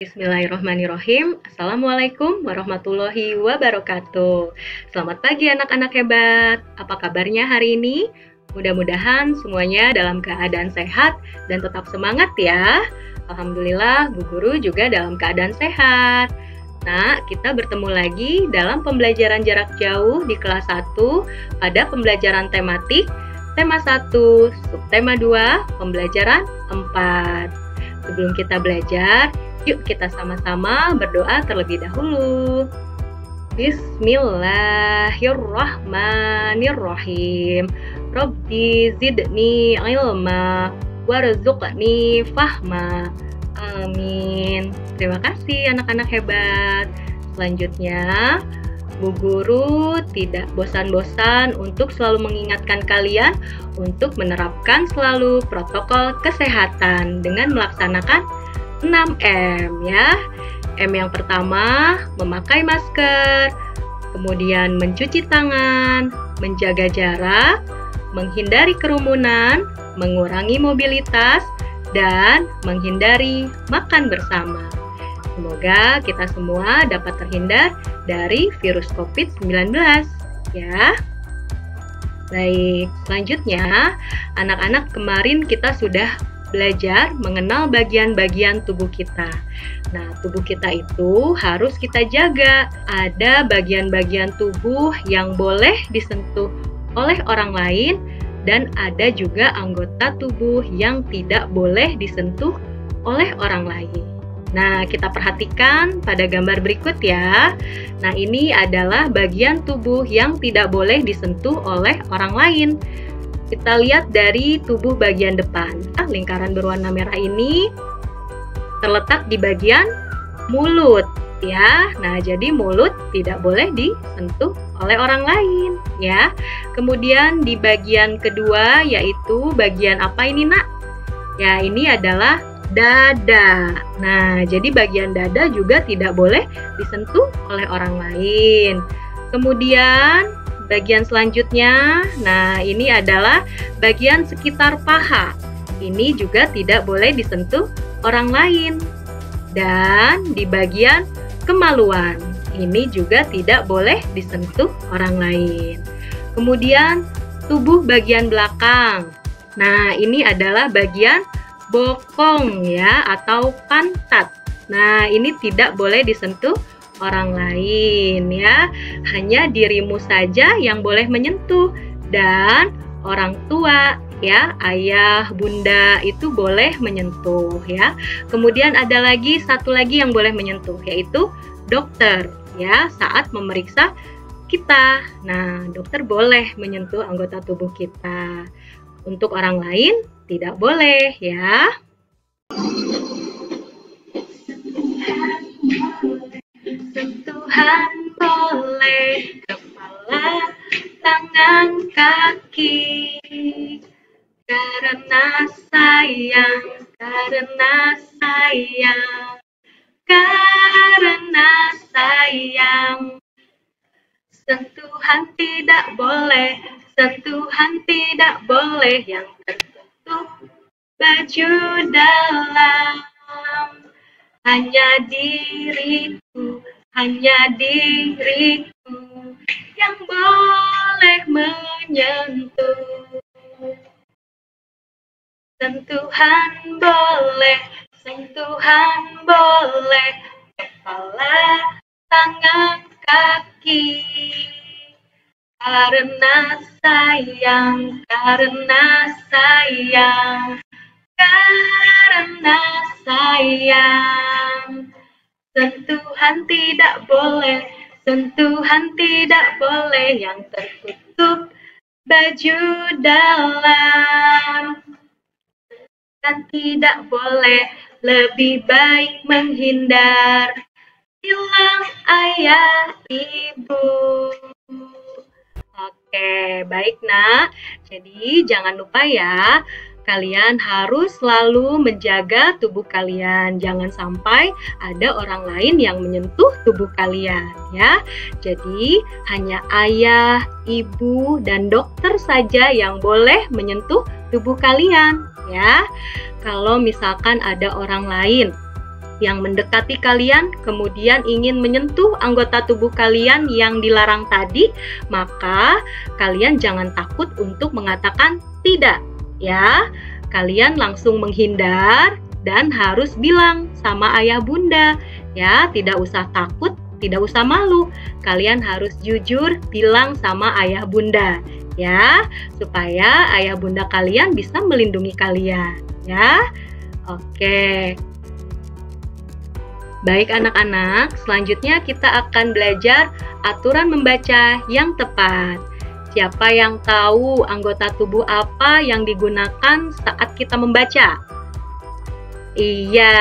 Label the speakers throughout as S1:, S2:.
S1: Bismillahirrahmanirrahim. Assalamualaikum warahmatullahi wabarakatuh. Selamat pagi anak-anak hebat. Apa kabarnya hari ini? Mudah-mudahan semuanya dalam keadaan sehat dan tetap semangat ya. Alhamdulillah Bu Guru juga dalam keadaan sehat. Nah, kita bertemu lagi dalam pembelajaran jarak jauh di kelas 1 pada pembelajaran tematik tema 1, subtema 2, pembelajaran 4. Sebelum kita belajar, yuk kita sama-sama berdoa terlebih dahulu. Bismillahirrahmanirrahim. Rabbi zidni ilma warzuqni fahma. Amin. Terima kasih anak-anak hebat. Selanjutnya, Bu Guru tidak bosan-bosan untuk selalu mengingatkan kalian untuk menerapkan selalu protokol kesehatan dengan melaksanakan 6M ya. M yang pertama, memakai masker, kemudian mencuci tangan, menjaga jarak, menghindari kerumunan, mengurangi mobilitas, dan menghindari makan bersama. Semoga kita semua dapat terhindar dari virus COVID-19 ya. Baik, selanjutnya anak-anak kemarin kita sudah belajar mengenal bagian-bagian tubuh kita. Nah, tubuh kita itu harus kita jaga. Ada bagian-bagian tubuh yang boleh disentuh oleh orang lain dan ada juga anggota tubuh yang tidak boleh disentuh oleh orang lain. Nah, kita perhatikan pada gambar berikut ya. Nah, ini adalah bagian tubuh yang tidak boleh disentuh oleh orang lain. Kita lihat dari tubuh bagian depan. Lingkaran berwarna merah ini terletak di bagian mulut ya. Nah, jadi mulut tidak boleh disentuh oleh orang lain ya. Kemudian di bagian kedua yaitu bagian apa ini, Nak? Ya, ini adalah dada. Nah, jadi bagian dada juga tidak boleh disentuh oleh orang lain. Kemudian bagian selanjutnya, nah ini adalah bagian sekitar paha. Ini juga tidak boleh disentuh orang lain. Dan di bagian kemaluan, ini juga tidak boleh disentuh orang lain. Kemudian tubuh bagian belakang. Nah, ini adalah bagian bokong ya atau pantat. Nah, ini tidak boleh disentuh orang lain ya. Hanya dirimu saja yang boleh menyentuh dan orang tua ya, ayah, bunda itu boleh menyentuh ya. Kemudian ada lagi satu lagi yang boleh menyentuh yaitu dokter ya saat memeriksa kita. Nah, dokter boleh menyentuh anggota tubuh kita. Untuk orang lain tidak boleh ya. Sentuhan boleh kepala, tangan, kaki. Karena sayang, karena sayang, karena sayang. Sentuhan tidak boleh, sentuhan tidak boleh yang tertutup baju dalam. Hanya diriku yang boleh menyentuh. Sentuhan boleh kepala, tangan, kaki. Karena sayang, karena sayang, karena sayang. Sentuhan tidak boleh, sentuhan tidak boleh yang tertutup baju dalam. Dan tidak boleh, lebih baik menghindar. Hilang ayah ibu. Oke, baik Nak. Jadi jangan lupa ya, kalian harus selalu menjaga tubuh kalian. Jangan sampai ada orang lain yang menyentuh tubuh kalian ya. Jadi hanya ayah, ibu, dan dokter saja yang boleh menyentuh tubuh kalian ya. Kalau misalkan ada orang lain yang mendekati kalian, kemudian ingin menyentuh anggota tubuh kalian yang dilarang tadi, maka kalian jangan takut untuk mengatakan tidak, ya. Kalian langsung menghindar dan harus bilang sama ayah bunda, ya. Tidak usah takut, tidak usah malu. Kalian harus jujur bilang sama ayah bunda, ya, supaya ayah bunda kalian bisa melindungi kalian, ya. Oke. Baik anak-anak, selanjutnya kita akan belajar aturan membaca yang tepat. Siapa yang tahu anggota tubuh apa yang digunakan saat kita membaca? Iya,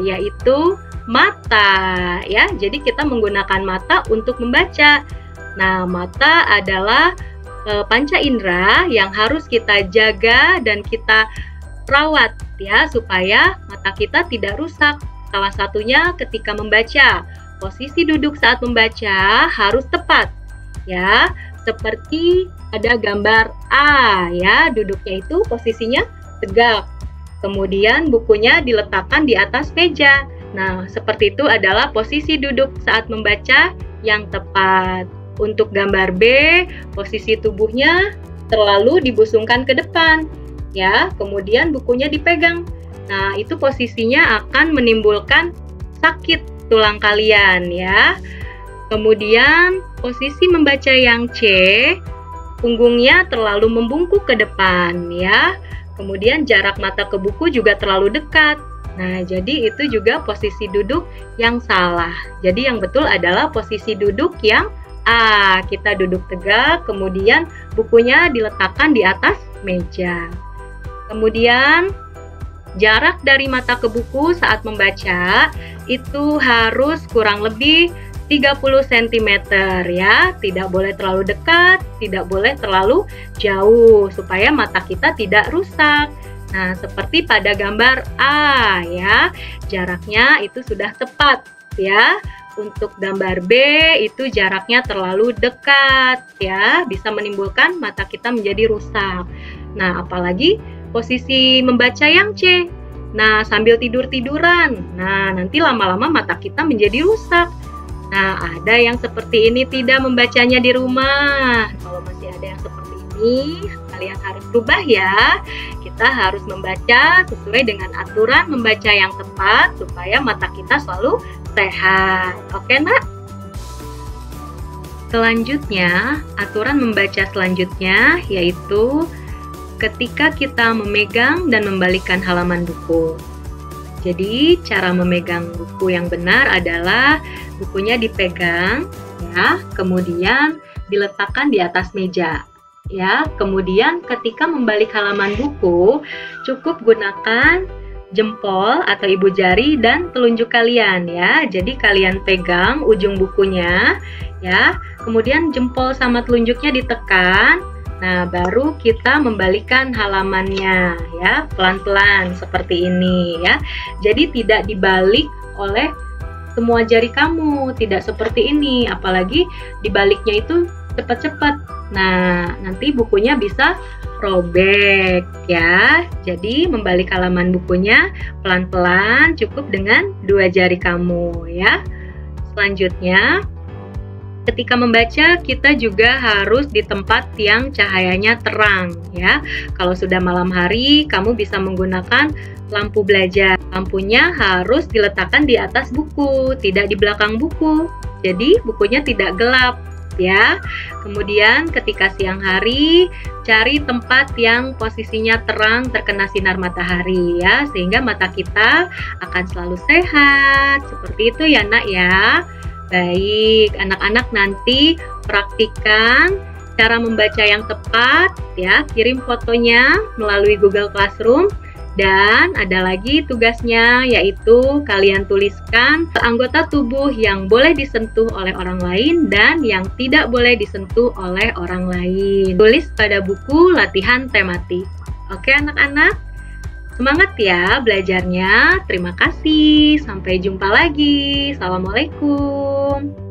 S1: yaitu mata, ya. Jadi kita menggunakan mata untuk membaca. Nah, mata adalah panca indera yang harus kita jaga dan kita rawat, ya, supaya mata kita tidak rusak. Salah satunya ketika membaca, posisi duduk saat membaca harus tepat, ya. Seperti ada gambar A, ya, duduknya itu posisinya tegak. Kemudian bukunya diletakkan di atas meja. Nah, seperti itu adalah posisi duduk saat membaca yang tepat. Untuk gambar B, posisi tubuhnya terlalu dibusungkan ke depan, ya. Kemudian bukunya dipegang. Nah, itu posisinya akan menimbulkan sakit tulang kalian, ya. Kemudian posisi membaca yang C, punggungnya terlalu membungkuk ke depan, ya. Kemudian jarak mata ke buku juga terlalu dekat. Nah, jadi itu juga posisi duduk yang salah. Jadi yang betul adalah posisi duduk yang A. Kita duduk tegak, kemudian bukunya diletakkan di atas meja. Kemudian jarak dari mata ke buku saat membaca itu harus kurang lebih 30 cm, ya. Tidak boleh terlalu dekat, tidak boleh terlalu jauh supaya mata kita tidak rusak. Nah, seperti pada gambar A, ya, jaraknya itu sudah tepat, ya. Untuk gambar B itu jaraknya terlalu dekat, ya, bisa menimbulkan mata kita menjadi rusak. Nah, apalagi posisi membaca yang C. Nah, sambil tidur-tiduran. Nah, nanti lama-lama mata kita menjadi rusak. Nah, ada yang seperti ini tidak membacanya di rumah. Kalau masih ada yang seperti ini, kalian harus berubah, ya. Kita harus membaca sesuai dengan aturan membaca yang tepat supaya mata kita selalu sehat. Oke, Nak? Selanjutnya, aturan membaca selanjutnya yaitu ketika kita memegang dan membalikkan halaman buku. Jadi, cara memegang buku yang benar adalah bukunya dipegang, ya, kemudian diletakkan di atas meja. Ya, kemudian ketika membalik halaman buku, cukup gunakan jempol atau ibu jari dan telunjuk kalian, ya. Jadi kalian pegang ujung bukunya, ya. Kemudian jempol sama telunjuknya ditekan. Nah, baru kita membalikkan halamannya, ya, pelan-pelan seperti ini, ya. Jadi tidak dibalik oleh semua jari kamu, tidak seperti ini. Apalagi dibaliknya itu cepat-cepat. Nah, nanti bukunya bisa robek, ya. Jadi membalik halaman bukunya pelan-pelan, cukup dengan 2 jari kamu, ya. Selanjutnya, ketika membaca kita juga harus di tempat yang cahayanya terang, ya. Kalau sudah malam hari, kamu bisa menggunakan lampu belajar. Lampunya harus diletakkan di atas buku, tidak di belakang buku. Jadi bukunya tidak gelap, ya. Kemudian ketika siang hari, cari tempat yang posisinya terang terkena sinar matahari, ya, sehingga mata kita akan selalu sehat. Seperti itu ya, Nak, ya. Baik, anak-anak nanti praktikkan cara membaca yang tepat, ya. Kirim fotonya melalui Google Classroom. Dan ada lagi tugasnya, yaitu kalian tuliskan anggota tubuh yang boleh disentuh oleh orang lain dan yang tidak boleh disentuh oleh orang lain. Tulis pada buku latihan tematik. Oke anak-anak, semangat ya belajarnya. Terima kasih, sampai jumpa lagi. Assalamualaikum.